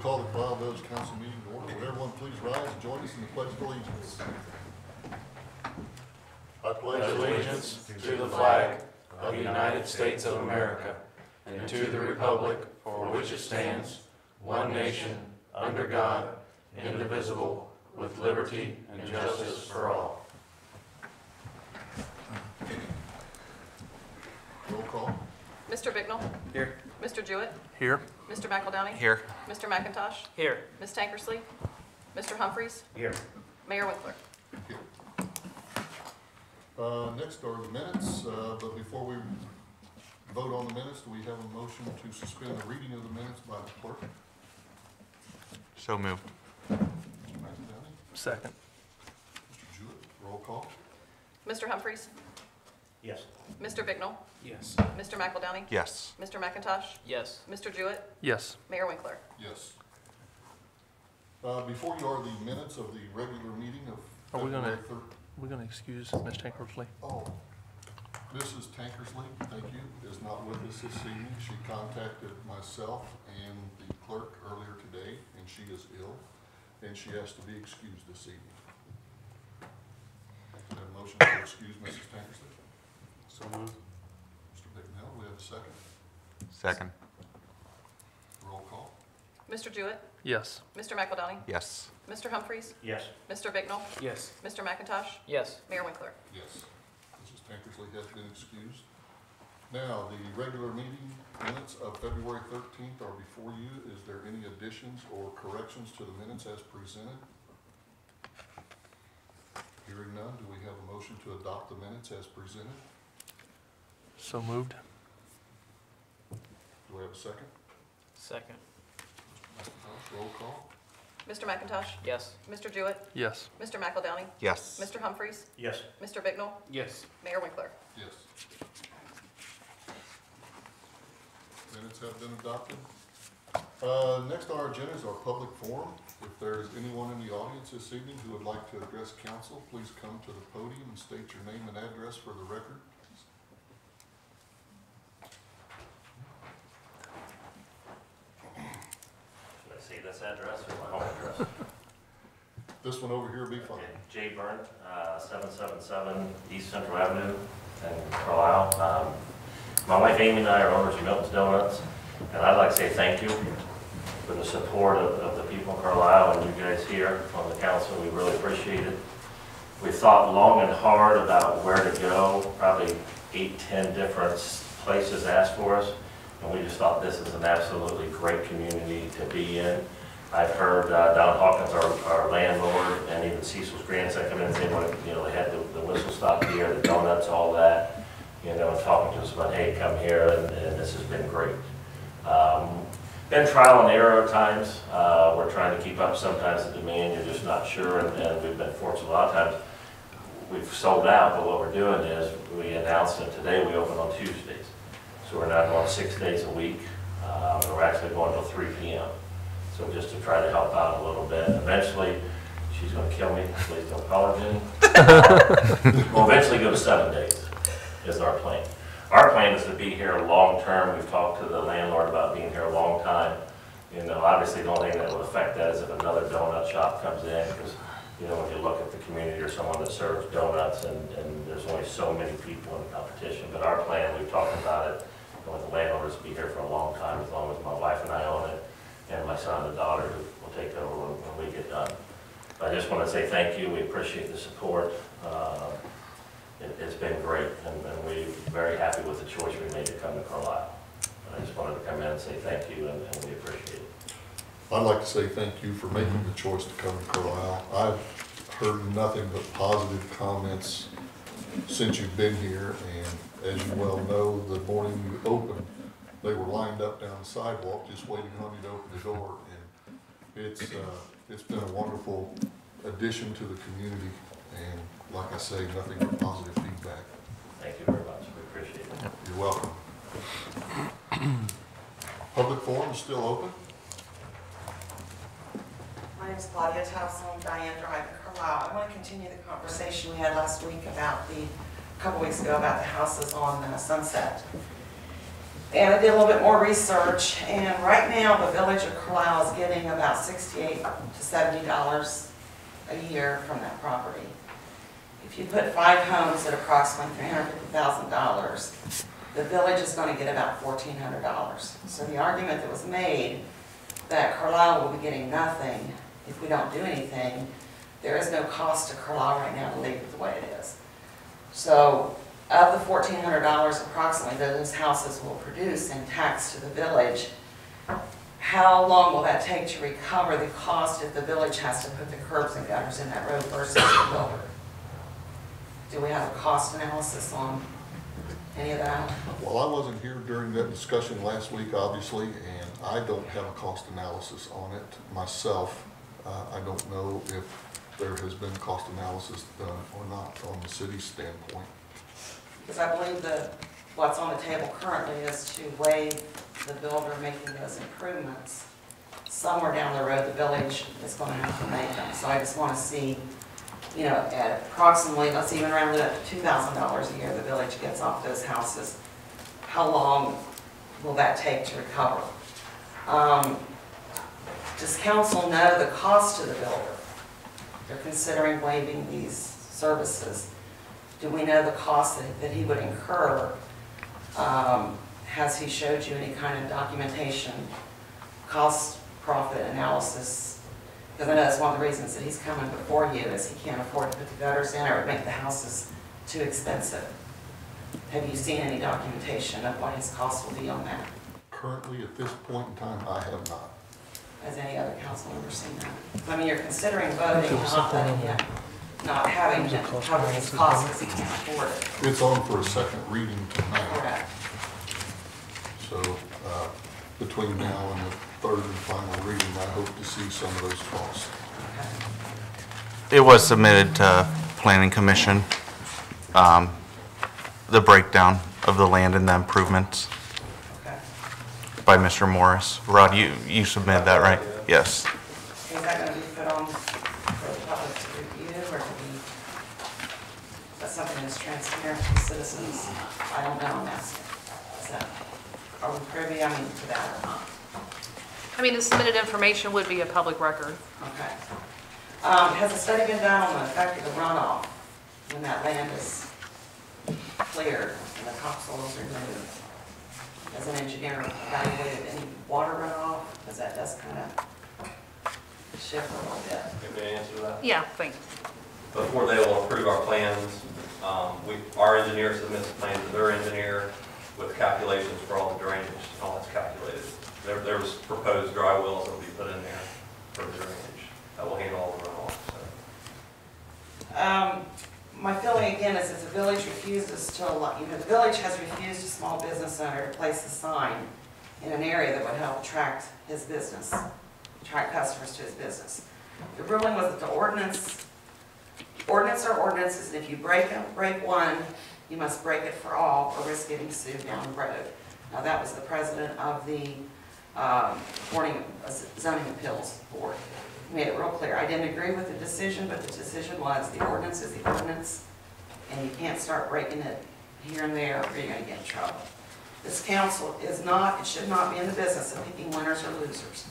call the Carlisle Village Council meeting to order. Would everyone please rise and join us in the Pledge of Allegiance? I pledge allegiance to the flag of the United States of America and to the republic for which it stands, one nation, under God, indivisible, with liberty and justice for all. Roll call. Mr. Bicknell? Here. Mr. Jewett? Here. Mr. McEldowney? Here. Mr. McIntosh? Here. Ms. Tankersley? Mr. Humphries? Here. Mayor Winkler? Here. Next are the minutes, but before we vote on the minutes, do we have a motion to suspend the reading of the minutes by the clerk? So moved. Mr. McEldowney? Second. Mr. Jewett, roll call. Mr. Humphries? Yes. Mr. Bicknell? Yes. Mr. McEldowney? Yes. Mr. McIntosh? Yes. Mr. Jewett? Yes. Mayor Winkler? Yes. Before you are the minutes of the regular meeting of Are we gonna- February 3rd. We're going to excuse Ms. Tankersley. Oh, Mrs. Tankersley, thank you, is not with us this evening. She contacted myself and the clerk earlier today, and she is ill, and she has to be excused this evening. Do we have a motion to excuse Mrs. Tankersley? So moved. Mr. Bicknell, we have a second. Second. Roll call. Mr. Jewett? Yes. Mr. McEldowney? Yes. Mr. Humphries? Yes. Mr. Bicknell? Yes. Mr. McIntosh? Yes. Mayor Winkler? Yes. Mrs. Tankersley has been excused. Now, the regular meeting minutes of February 13th are before you. Is there any additions or corrections to the minutes as presented? Hearing none, do we have a motion to adopt the minutes as presented? So moved. Do we have a second? Second. Mr. McIntosh, roll call. Mr. McIntosh? Yes. Mr. Jewett? Yes. Mr. McEldowney? Yes. Mr. Humphries? Yes. Mr. Bicknell? Yes. Mayor Winkler? Yes. Minutes have been adopted. Next on our agenda is our public forum. If there is anyone in the audience this evening who would like to address council, please come to the podium and state your name and address for the record. Should I say this address or my home address? This one over here will be fine. Okay, Jay Byrne, 777 East Central Avenue in Carlisle. My wife Amy and I are owners of Milton's Donuts, and I'd like to say thank you for the support of the people in Carlisle and you guys here on the council. We really appreciate it. We thought long and hard about where to go, probably 8-10 different places asked for us, and we just thought this is an absolutely great community to be in. I've heard Don Hawkins, our landlord, and even Cecil's grandson come in and say, they had the whistle stop here, the donuts, all that, and talking to us about, hey, come here, and this has been great. Been trial and error at times. We're trying to keep up sometimes the demand, you're just not sure, and we've been fortunate a lot of times. We've sold out, but what we're doing is we announced it today, we open on Tuesdays. So we're now going 6 days a week, and we're actually going till 3 p.m. So just to try to help out a little bit. Eventually, she's going to kill me, please don't call her Jenny. We'll eventually go to 7 days, is our plan. Our plan is to be here long term. We've talked to the landlord about being here a long time. Obviously the only thing that would affect that is if another donut shop comes in, because when you look at the community or someone that serves donuts and there's only so many people in the competition. But our plan, we've talked about it, and with the landlord is to be here for a long time, as long as my wife and I own it, and my son and daughter who will take over when we get done. I just want to say thank you. We appreciate the support. It's been great, and we're very happy with the choice we made to come to Carlisle. I just wanted to come in and say thank you, and we appreciate it. I'd like to say thank you for making the choice to come to Carlisle. I've heard nothing but positive comments since you've been here, and as you well know, the morning you opened, they were lined up down the sidewalk just waiting on you to open the door, and it's been a wonderful addition to the community, and like I say, nothing but positive feedback. Thank you very much. We appreciate it. You're welcome. Public forum is still open. My name is Claudia Towson, Diane Drive in Carlisle. I want to continue the conversation we had last week a couple weeks ago about the houses on Sunset. And I did a little bit more research, and right now, the village of Carlisle is getting about $68 to $70 a year from that property. If you put 5 homes at approximately $350,000, the village is going to get about $1,400. So the argument that was made that Carlisle will be getting nothing if we don't do anything, there is no cost to Carlisle right now to leave it the way it is. So of the $1,400 approximately that those houses will produce in tax to the village, how long will that take to recover the cost if the village has to put the curbs and gutters in that road versus the builder? Do we have a cost analysis on any of that? Well, I wasn't here during that discussion last week, obviously, and I don't have a cost analysis on it myself. I don't know if there has been cost analysis done or not on the city's standpoint. Because I believe that what's on the table currently is to waive the builder making those improvements. Somewhere down the road, the village is going to have to make them. So I just want to see, you know, at approximately, let's even round it up to $2,000 a year the village gets off those houses. How long will that take to recover? Does council know the cost to the builder? They're considering waiving these services. Do we know the cost that he would incur? Has he showed you any kind of documentation, cost profit analysis? Because I know that's one of the reasons that he's coming before you is he can't afford to put the gutters in or it would make the houses too expensive. Have you seen any documentation of what his cost will be on that? Currently, at this point in time, I have not. Has any other council member seen that? I mean, you're considering voting, not letting him, not having him cover his costs because he can't afford it. It's on for a second reading tonight, Correct. so between now and the third and final reading, I hope to see some of those costs. Okay. It was submitted to Planning Commission, the breakdown of the land and the improvements Okay. by Mr. Morris. Rod, you submitted that, right? Yes. Is that going to be put on for the public to review or to be, that's something that's transparent to citizens? I don't know, I'm asking. Is that, are we privy, to that or not? I mean, the submitted information would be a public record. Okay. Has a study been done on the effect of the runoff when that land is cleared and the topsoil is removed? Has an engineer evaluated any water runoff? Because that does kind of shift a little bit. Give me an answer to that. Yeah, thanks. Before they will approve our plans, our engineer submits the plans to their engineer with calculations for all the drainage, and all that's calculated. There was proposed dry wells that will be put in there for the drainage that will handle all the runoff. So. My feeling again is if the village refuses to allow, the village has refused a small business owner to place a sign in an area that would help attract his business, attract customers to his business. The ruling was that the ordinance are ordinances, and if you break one, you must break it for all or risk getting sued down the road. Now that was the president of the Zoning Appeals Board. Made it real clear. I didn't agree with the decision, but the decision was the ordinance is the ordinance, and you can't start breaking it here and there or you're going to get in trouble. This council is not, it should not be in the business of picking winners or losers.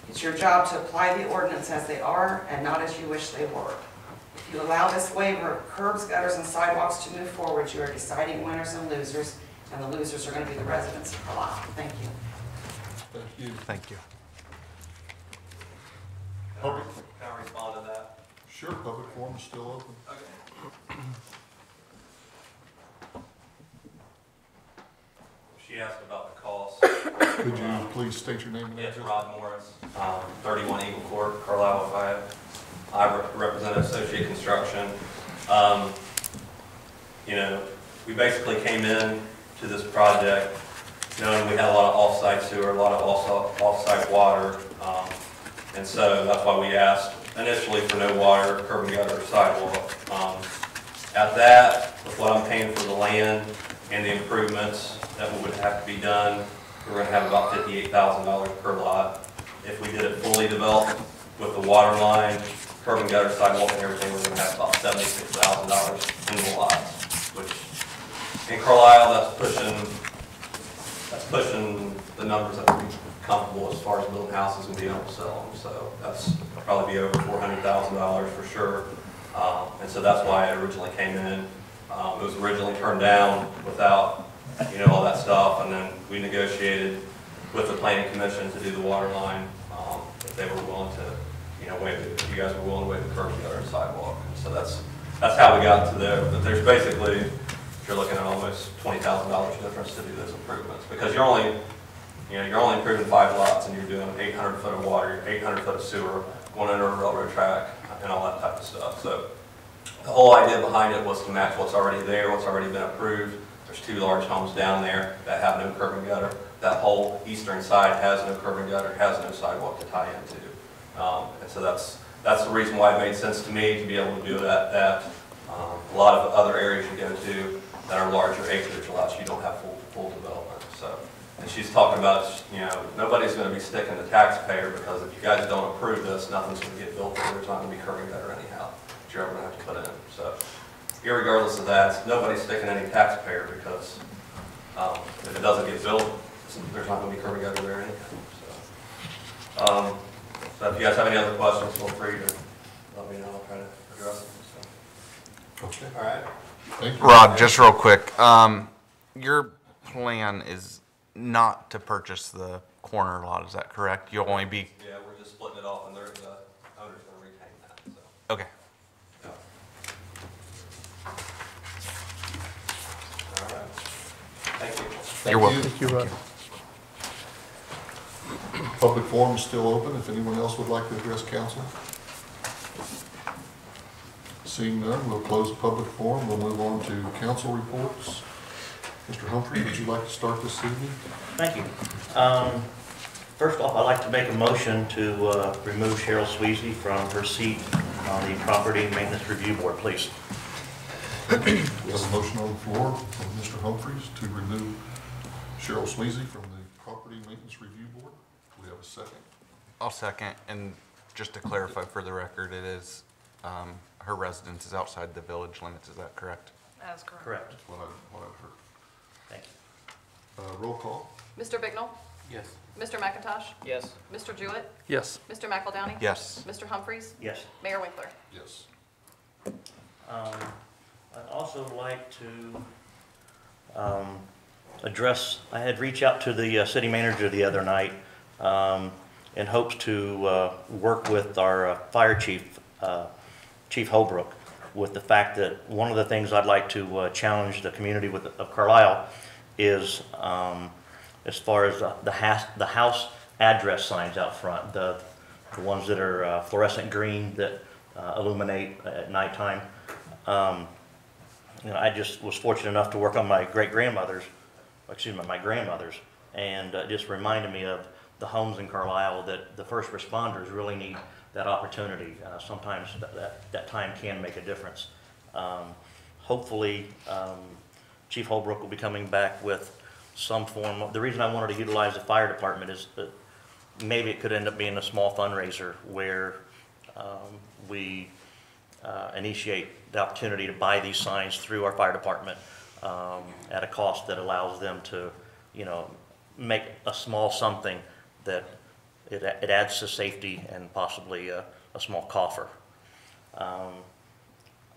It's your job to apply the ordinance as they are and not as you wish they were. If you allow this waiver of curbs, gutters, and sidewalks to move forward, you are deciding winners and losers, and the losers are going to be the residents of Carlisle. Thank you. Thank you. Thank you. Can I respond to that? Sure, public forum is still open. Okay. She asked about the cost. Could you please state your name and Yes, address? Rod Morris, 31 Eagle Court, Carlisle, Ohio. I represent Associate Construction. We basically came in to this project knowing we had a lot of off-site sewer, a lot of off-site water. And so that's why we asked initially for no water, curb and gutter, sidewalk. At that, with what I'm paying for the land and the improvements that would have to be done, we're going to have about $58,000 per lot. If we did it fully developed with the water line, curb and gutter, sidewalk, and everything, we're going to have about $76,000 in the lots, which in Carlisle, that's pushing houses and be able to sell them. So that's probably be over $400,000 for sure. And so that's why it originally came in. It was originally turned down without, all that stuff, and then we negotiated with the planning commission to do the water line, if they were willing to, if you guys were willing to waive the curb and gutter and sidewalk. And so that's how we got to there. But there's basically, you're looking at almost $20,000 difference to do those improvements, because you're only improving 5 lots, and you're doing 800 foot of water, 800 foot of sewer, going under a railroad track, and all that type of stuff. So the whole idea behind it was to match what's already there, what's already been approved. There's 2 large homes down there that have no curb and gutter. That whole eastern side has no curb and gutter, has no sidewalk to tie into. And so that's the reason why it made sense to me to be able to do it at that. A lot of other areas you go to that are larger acreage lots, you don't have full development. So, and she's talking about, nobody's going to be sticking the taxpayer, because if you guys don't approve this, nothing's going to get built there. There's not going to be curb and gutter anyhow that you're ever going to have to put in. So, irregardless of that, nobody's sticking any taxpayer, because if it doesn't get built, there's not going to be curb and gutter there anyhow. So if you guys have any other questions, feel free to let me know. I'll try to address them. So. Okay, All right. thank you. Rod, just real quick, your plan is not to purchase the corner lot, is that correct? You'll only be, Yeah, we're just splitting it off, and the owner's going to retain that. So. okay. Yeah. All right. Thank you. You're welcome. Thank you, Rod. Public forum is still open, if anyone else would like to address council. Seeing none, we'll close the public forum. We'll move on to council reports. Mr. Humphrey, would you like to start this evening? Thank you. First off, I'd like to make a motion to remove Cheryl Sweezy from her seat on the Property Maintenance Review Board, please. We have a motion on the floor from Mr. Humphreys to remove Cheryl Sweezy from the Property Maintenance Review Board. Do we have a second? I'll second, and just to clarify for the record, it is, her residence is outside the village limits, is that correct? That is correct. Correct. That's what I've heard. Thank you. Roll call. Mr. Bignall? Yes. Mr. McIntosh? Yes. Mr. Jewett? Yes. Mr. McElDowney? Yes. Mr. Humphreys? Yes. Mayor Winkler? Yes. I'd also like to address, I had reached out to the city manager the other night in hopes to work with our fire chief, Chief Holbrook, with the fact that one of the things I'd like to challenge the community of Carlisle is as far as the house address signs out front, the ones that are fluorescent green that illuminate at nighttime. I just was fortunate enough to work on my grandmother's, and it just reminded me of the homes in Carlisle that the first responders really need that opportunity. Sometimes that time can make a difference. Hopefully, Chief Holbrook will be coming back with some form. The reason I wanted to utilize the fire department is that maybe it could end up being a small fundraiser where we initiate the opportunity to buy these signs through our fire department at a cost that allows them to, make a small something that it adds to safety and possibly a small coffer.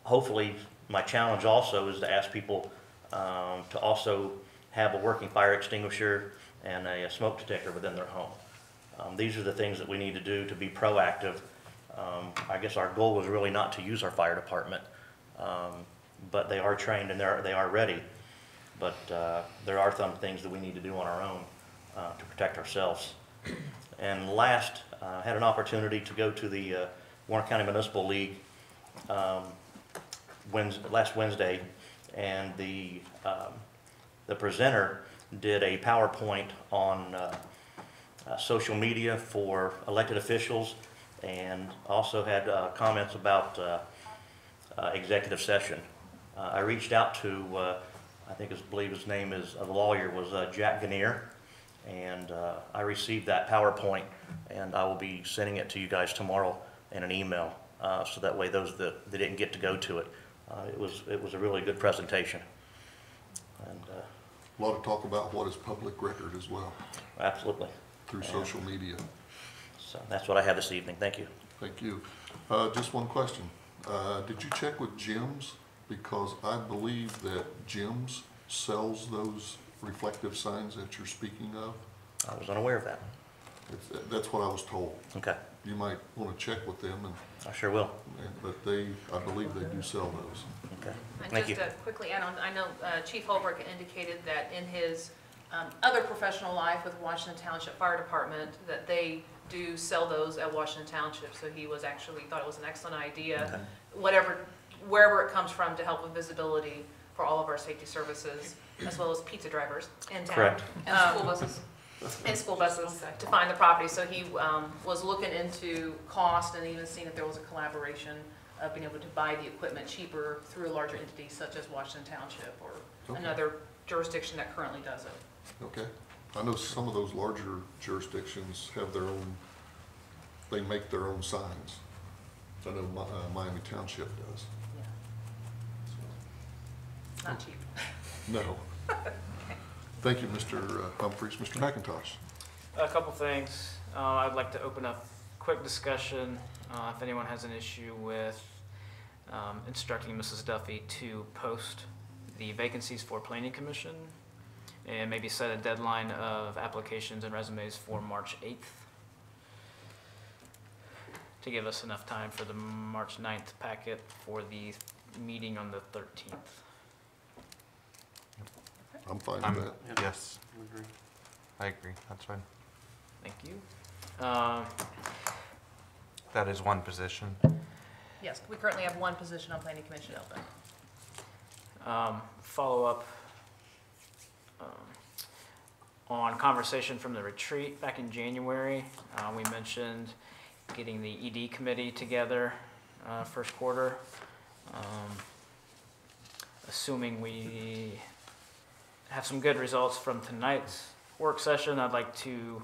Hopefully, my challenge also is to ask people to also have a working fire extinguisher and a smoke detector within their home. These are the things that we need to do to be proactive. I guess our goal was really not to use our fire department, but they are trained and they are ready. But there are some things that we need to do on our own to protect ourselves. And last, I had an opportunity to go to the Warren County Municipal League last Wednesday, and the presenter did a PowerPoint on social media for elected officials, and also had comments about executive session. I reached out to, I believe his name is, the lawyer was Jack Genier, and I received that PowerPoint, and I will be sending it to you guys tomorrow in an email, so that way those that didn't get to go to it, it was a really good presentation. And A lot of talk about what is public record as well, absolutely. through social media. So that's what I have this evening. Thank you. Thank you. Just one question. Did you check with Jim's? Because I believe that Jim's sells those reflective signs that you're speaking of. I was unaware of that. That's what I was told. Okay, You might want to check with them, I sure will. but I believe they do sell those. Okay, And thank you. just to quickly add on, I know Chief Holbrook indicated that in his other professional life with Washington Township Fire Department, that they do sell those at Washington Township, so he was actually, thought it was an excellent idea, wherever it comes from, to help with visibility for all of our safety services, as well as pizza drivers in town. Correct. And school buses. And school buses, to find the property. So he was looking into cost and even seeing if there was a collaboration of being able to buy the equipment cheaper through a larger entity such as Washington Township or Okay. another jurisdiction that currently does it. Okay. I know some of those larger jurisdictions have their own, they make their own signs. I know Miami Township does. Not cheap. No. Thank you, Mr. Humphries. Mr. McIntosh. A couple things. I'd like to open up quick discussion if anyone has an issue with instructing Mrs. Duffy to post the vacancies for Planning Commission and maybe set a deadline of applications and resumes for March 8th to give us enough time for the March 9th packet for the meeting on the 13th. I'm fine I'm- with that. Yes, I agree. That's fine. Thank you. That is one position. Yes, we currently have one position on Planning Commission open. Follow up on conversation from the retreat back in January. We mentioned getting the ED committee together first quarter. Assuming we have some good results from tonight's work session, I'd like to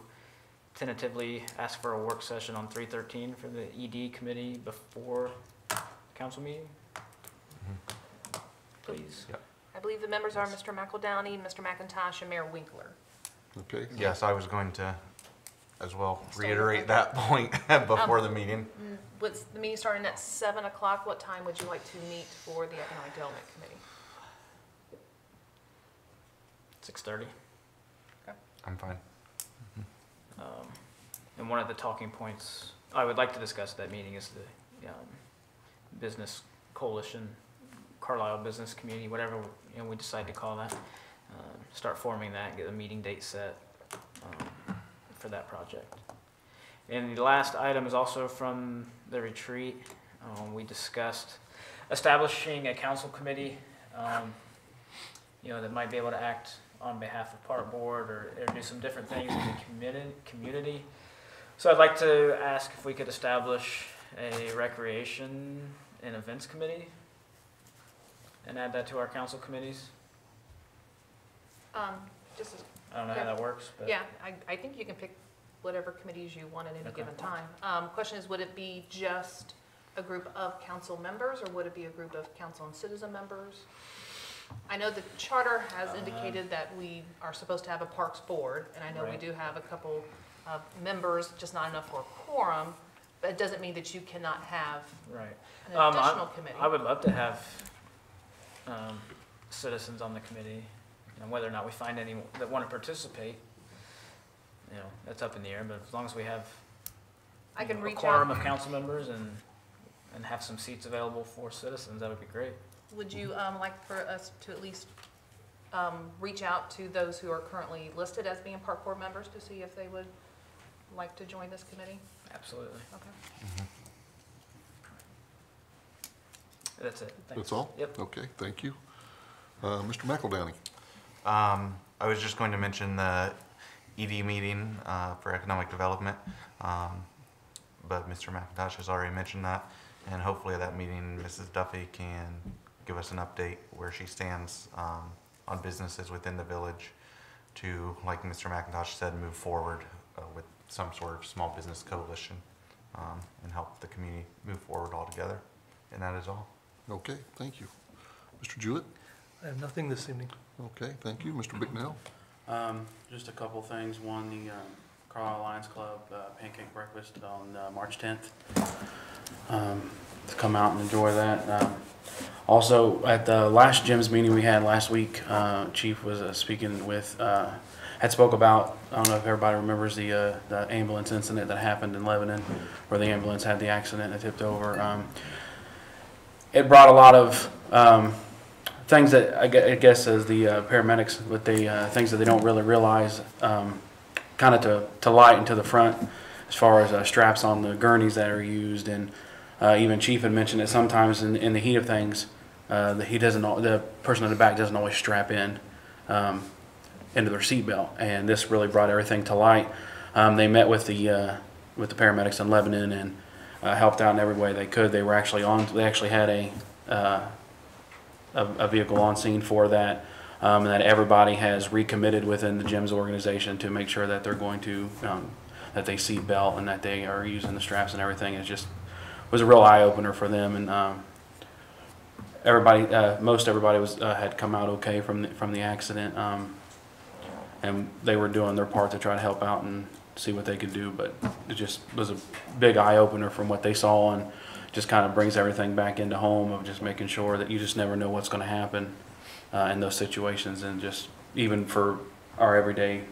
tentatively ask for a work session on 3/13 for the ED committee before council meeting. Please. I believe the members are Mr. McEldowney, Mr. McIntosh, and Mayor Winkler. Okay. Yes, I was going to as well Stay reiterate with that point before the meeting. What's the meeting starting at 7 o'clock? What time would you like to meet for the Economic Development Committee? 6:30. I'm fine. And one of the talking points I would like to discuss at that meeting is the business coalition, Carlisle Business Community, whatever we decide to call that. Start forming that, get a meeting date set for that project. And the last item is also from the retreat. We discussed establishing a council committee, that might be able to act on behalf of Park Board or do some different things in the community. So I'd like to ask if we could establish a recreation and events committee and add that to our council committees. Just as, I don't know how that works, but. yeah, I think you can pick whatever committees you want at any Okay. given time. Question is, would it be just a group of council members, or would it be a group of council and citizen members? I know the charter has indicated that we are supposed to have a Parks Board, and I know we Right. do have a couple of members, just not enough for a quorum, but it doesn't mean that you cannot have Right. an additional committee. I would love to have citizens on the committee, and whether or not we find any that want to participate, that's up in the air, but as long as we have I can a reach quorum out. of council members and have some seats available for citizens, that would be great. Would you like for us to at least reach out to those who are currently listed as being Park Board members to see if they would like to join this committee? Absolutely. Okay. That's it. Thanks. That's all? Yep. Okay, thank you. Mr. McEldowney. I was just going to mention the ED meeting for economic development, but Mr. McIntosh has already mentioned that, and hopefully at that meeting, Mrs. Duffy can give us an update where she stands on businesses within the village to, like Mr. McIntosh said, move forward with some sort of small business coalition and help the community move forward all together. And that is all. Okay, thank you. Mr. Jewett. I have nothing this evening. Okay, thank you. Mr. Bicknell. Just a couple things. One, the Carlisle Lions Club pancake breakfast on March 10th. To come out and enjoy that. Also, at the last GYMS meeting we had last week, Chief was speaking with, had spoke about, I don't know if everybody remembers the ambulance incident that happened in Lebanon, where the ambulance had the accident and it tipped over. It brought a lot of things that I guess as the paramedics, what they things that they don't really realize, kind of to light and to the front, as far as straps on the gurneys that are used, and even Chief had mentioned that sometimes in the heat of things, the person in the back doesn't always strap in into their seatbelt, and this really brought everything to light. They met with the paramedics in Lebanon and helped out in every way they could. They actually had a vehicle on scene for that, and that everybody has recommitted within the GYMS organization to make sure that they're going to that they seat belt and that they are using the straps and everything. It just was a real eye opener for them, and most everybody had come out okay from the accident, and they were doing their part to try to help out and see what they could do. But it just was a big eye opener from what they saw, and just kind of brings everything back into home of just making sure that you just never know what's going to happen in those situations, and just even for our everyday,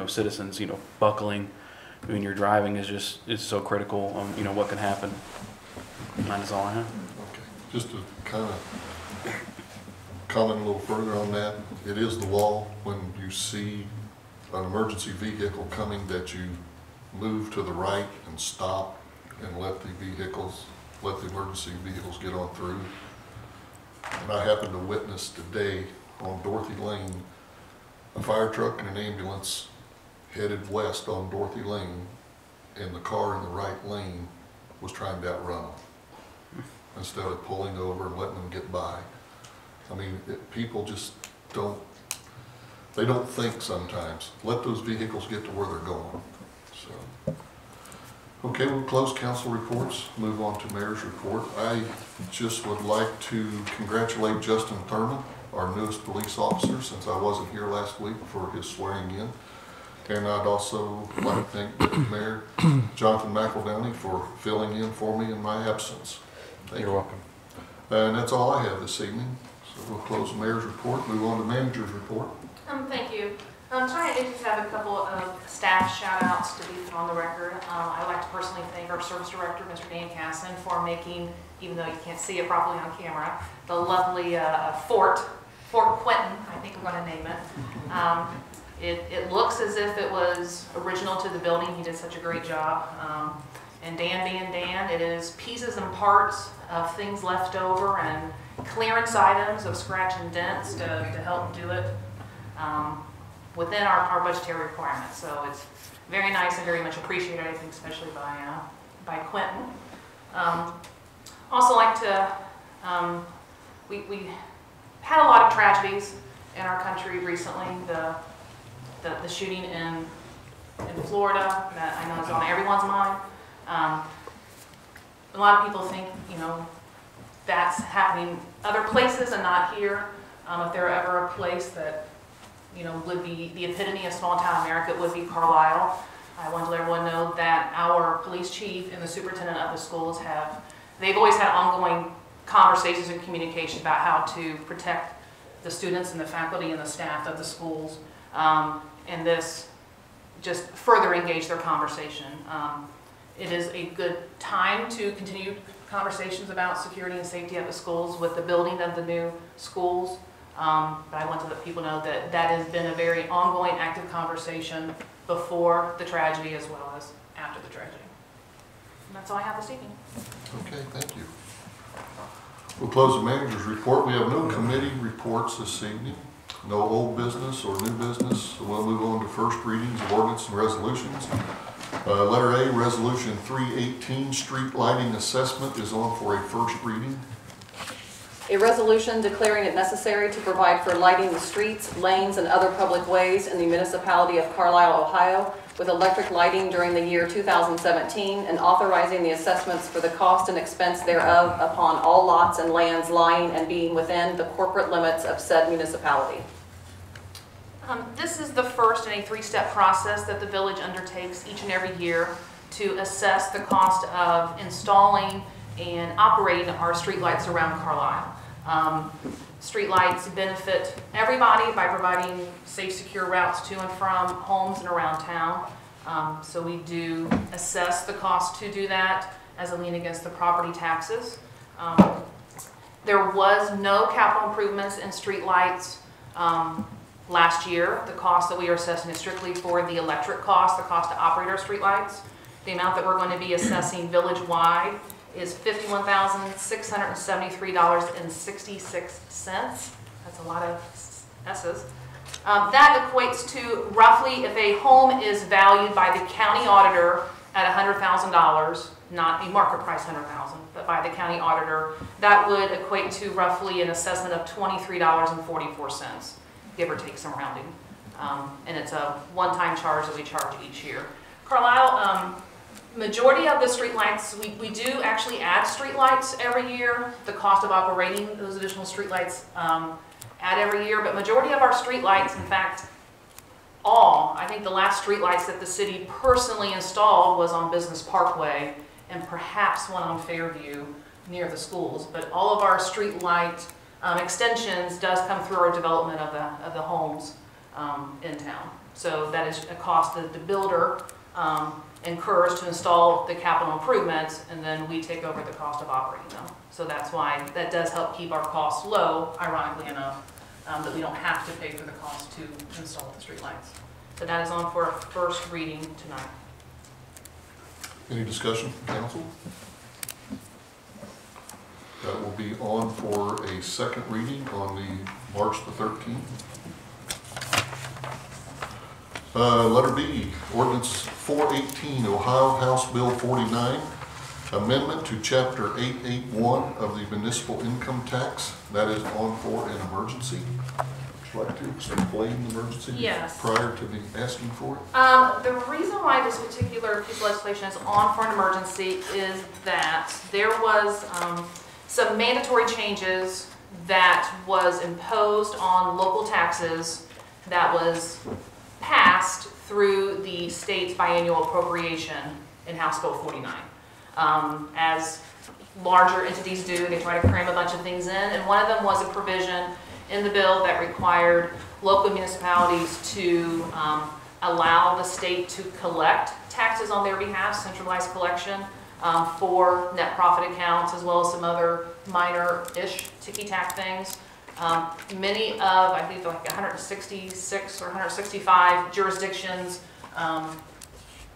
citizens, buckling when you're driving is so critical on, what can happen. And that is all I have. Okay, just to kind of comment a little further on that, it is the law when you see an emergency vehicle coming that you move to the right and stop and let the emergency vehicles get on through. And I happened to witness today on Dorothy Lane, a fire truck and an ambulance headed west on Dorothy Lane, and the car in the right lane was trying to outrun them instead of pulling over and letting them get by. I mean, people just don't think sometimes. Let those vehicles get to where they're going. So, okay, we'll close council reports, move on to mayor's report. I just would like to congratulate Justin Thurman, our newest police officer, since I wasn't here last week for his swearing in. And I'd also like to thank Deputy Mayor Jonathan McEldowney for filling in for me in my absence. Thank you. You're welcome. And that's all I have this evening. So we'll close the mayor's report, move on to manager's report. Thank you. Tonight I just have a couple of staff shout outs to be put on the record. I'd like to personally thank our service director, Mr. Dan Casson, for making, even though you can't see it properly on camera, the lovely Fort Quentin, I think we're going to name it. It looks as if it was original to the building. He did such a great job. And Dan being Dan, it is pieces and parts of things left over and clearance items of scratch and dents to help do it within our budgetary requirements. So it's very nice and very much appreciated, I think, especially by Quentin. Also like to, we had a lot of tragedies in our country recently. The shooting in Florida that I know is on everyone's mind. A lot of people think, that's happening other places and not here. If there were ever a place that, would be the epitome of small town America, it would be Carlisle. I want to let everyone know that our police chief and the superintendent of the schools they've always had ongoing conversations and communication about how to protect the students and the faculty and the staff of the schools. And this just further engage their conversation. It is a good time to continue conversations about security and safety at the schools with the building of the new schools. But I want to let people know that that has been a very ongoing, active conversation before the tragedy as well as after the tragedy. And that's all I have this evening. Okay, thank you. We'll close the manager's report. We have no committee reports this evening, no old business or new business. So we'll move on to first readings of ordinance and resolutions. Letter A, Resolution 318, Street Lighting Assessment is on for a first reading. A resolution declaring it necessary to provide for lighting the streets, lanes, and other public ways in the municipality of Carlisle, Ohio, with electric lighting during the year 2017, and authorizing the assessments for the cost and expense thereof upon all lots and lands lying and being within the corporate limits of said municipality. This is the first in a three-step process that the village undertakes each and every year to assess the cost of installing and operating our streetlights around Carlisle. Streetlights benefit everybody by providing safe, secure routes to and from homes and around town. So we do assess the cost to do that as a lien against the property taxes. There was no capital improvements in streetlights last year. The cost that we are assessing is strictly for the electric cost, the cost to operate our streetlights. The amount that we're going to be assessing village-wide is $51,673.66. That's a lot of S's. That equates to roughly, if a home is valued by the county auditor at $100,000, not a market price $100,000, but by the county auditor, that would equate to roughly an assessment of $23.44, give or take some rounding. And it's a one-time charge that we charge each year. Carlisle, majority of the streetlights, we do actually add streetlights every year. The cost of operating those additional streetlights add every year, but majority of our streetlights, in fact, I think the last streetlights that the city personally installed was on Business Parkway and perhaps one on Fairview near the schools. But all of our streetlight extensions does come through our development of the homes in town. So that is a cost that the builder incurs to install the capital improvements, and then we take over the cost of operating them. So that's why that does help keep our costs low, ironically enough, that we don't have to pay for the cost to install the streetlights. So that is on for a first reading tonight. Any discussion from council? That will be on for a second reading on the March the 13th. Letter B, ordinance 418, Ohio House Bill 49, amendment to chapter 881 of the municipal income tax. That is on for an emergency. Would you like to explain the emergency? Yes. Prior to me asking for it? The reason why this particular piece of legislation is on for an emergency is that there was some mandatory changes that was imposed on local taxes that was passed through the state's biannual appropriation in House Bill 49. As larger entities do, they try to cram a bunch of things in, and one of them was a provision in the bill that required local municipalities to allow the state to collect taxes on their behalf, centralized collection for net profit accounts, as well as some other minor-ish ticky-tack things. Many of, I think like 166 or 165 jurisdictions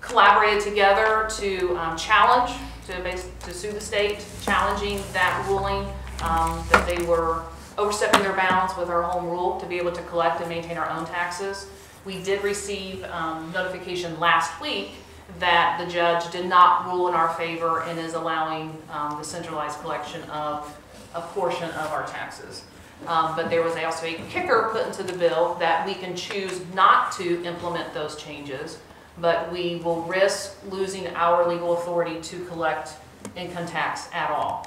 collaborated together to challenge, to sue the state, challenging that ruling that they were overstepping their bounds with our home rule to be able to collect and maintain our own taxes. We did receive notification last week that the judge did not rule in our favor and is allowing the centralized collection of a portion of our taxes. But there was also a kicker put into the bill that we can choose not to implement those changes, but we will risk losing our legal authority to collect income tax at all.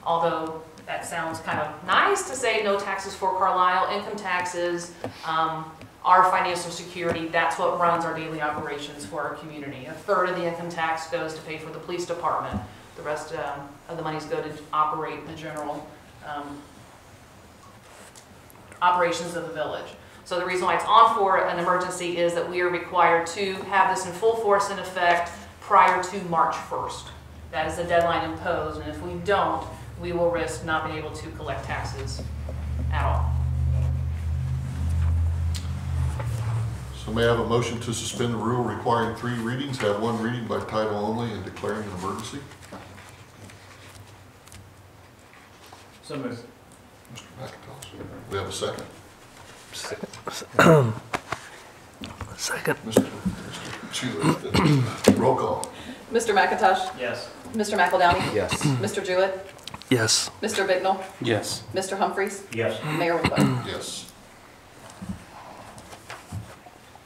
Although that sounds kind of nice to say no taxes for Carlisle, income taxes, our financial security, that's what runs our daily operations for our community. A third of the income tax goes to pay for the police department. The rest of the monies go to operate the general operations of the village. So the reason why it's on for an emergency is that we are required to have this in full force and effect prior to March 1st. That is the deadline imposed, and if we don't, we will risk not being able to collect taxes at all. So may I have a motion to suspend the rule requiring 3 readings, have 1 reading by title only, and declaring an emergency? So moved. Mr. McIntosh, we have a second. Second. Mr. Jewett, roll call. Mr. McIntosh? Yes. Mr. McEldowney? Yes. Mr. Jewett? Yes. Mr. Bignell? Yes. Mr. Humphries? Yes. Mayor McQuinn? Yes.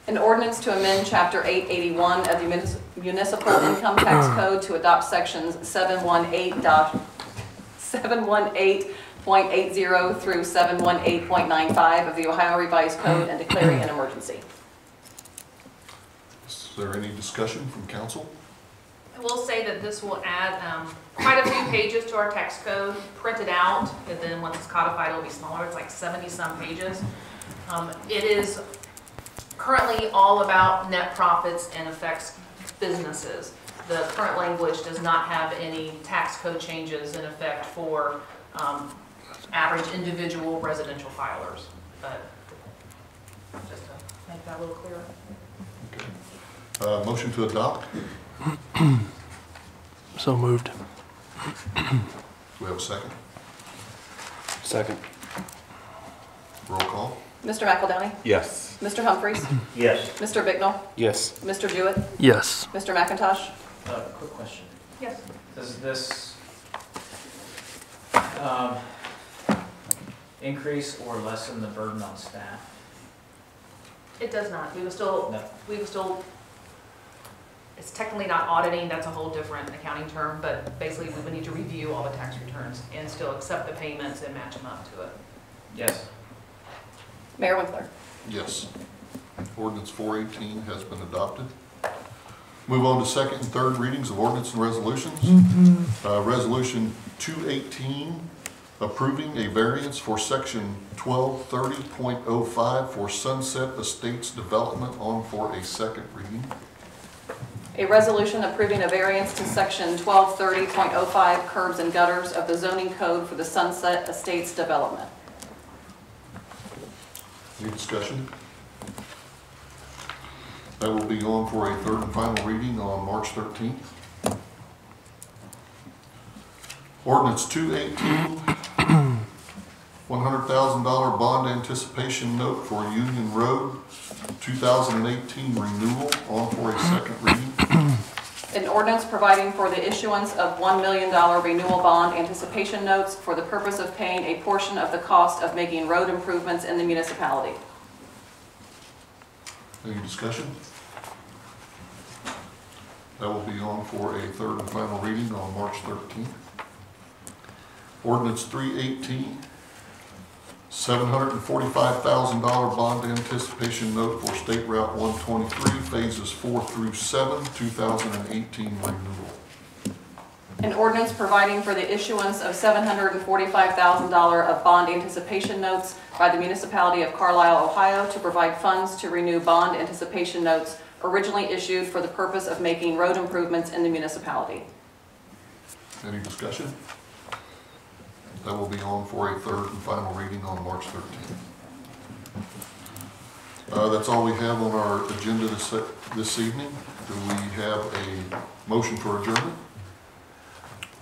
An ordinance to amend Chapter 881 of the Municipal Income Tax Code to adopt Sections 718 718.80 through 718.95 of the Ohio Revised Code and declaring an emergency. Is there any discussion from council? I will say that this will add quite a few pages to our tax code printed out, and then once it's codified, it'll be smaller. It's like 70-some pages. It is currently all about net profits and affects businesses. The current language does not have any tax code changes in effect for average individual residential filers, but just to make that a little clearer. Okay. Motion to adopt? So moved. Do we have a second? Second. Roll call? Mr. McElDowney? Yes. Mr. Humphries? Yes. Mr. Bicknell? Yes. Mr. Jewett? Yes. Mr. McIntosh? Quick question. Yes. Does this increase or lessen the burden on staff? It does not. No. We will still, it's technically not auditing, that's a whole different accounting term, but basically we would need to review all the tax returns and still accept the payments and match them up to it. Yes. Mayor Winkler? Yes. Ordinance 418 has been adopted. Move on to second and third readings of ordinance and resolutions. Resolution 218, approving a variance for section 1230.05 for Sunset Estates development on for a second reading. A resolution approving a variance to section 1230.05 curbs and gutters of the zoning code for the Sunset Estates development. Any discussion? That will be on for a third and final reading on March 13th. Ordinance 218, $100,000 bond anticipation note for Union Road, 2018 renewal, on for a second reading. An ordinance providing for the issuance of $1 million renewal bond anticipation notes for the purpose of paying a portion of the cost of making road improvements in the municipality. Any discussion? That will be on for a third and final reading on March 13th. Ordinance 318, $745,000 bond anticipation note for State Route 123, phases 4 through 7, 2018 renewal. An ordinance providing for the issuance of $745,000 of bond anticipation notes by the municipality of Carlisle, Ohio, to provide funds to renew bond anticipation notes originally issued for the purpose of making road improvements in the municipality. Any discussion? That will be on for a third and final reading on March 13th. That's all we have on our agenda this evening. Do we have a motion for adjournment?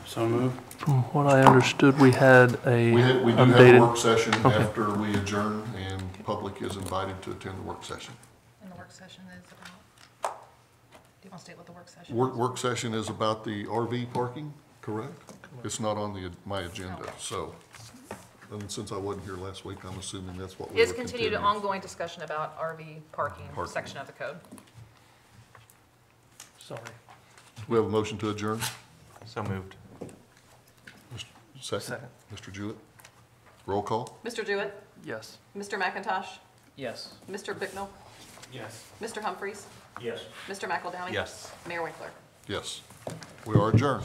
So moved. From what I understood, we had a We do have a updated. work session Okay. after we adjourn, and public is invited to attend the work session. And the work session is about, do you want to state what the work session is? Work session is about the RV parking, correct? It's not on my agenda, so, and since I wasn't here last week, I'm assuming that's what we It's were continued continuing. ongoing discussion about RV parking Parking. section of the code. Sorry. We have a motion to adjourn? So moved. Second? Mr. Jewett? Roll call? Mr. Jewett? Yes. Mr. McIntosh? Yes. Mr. Bicknell? Yes. Mr. Humphries? Yes. Mr. McElDowney? Yes. Mayor Winkler? Yes. We are adjourned.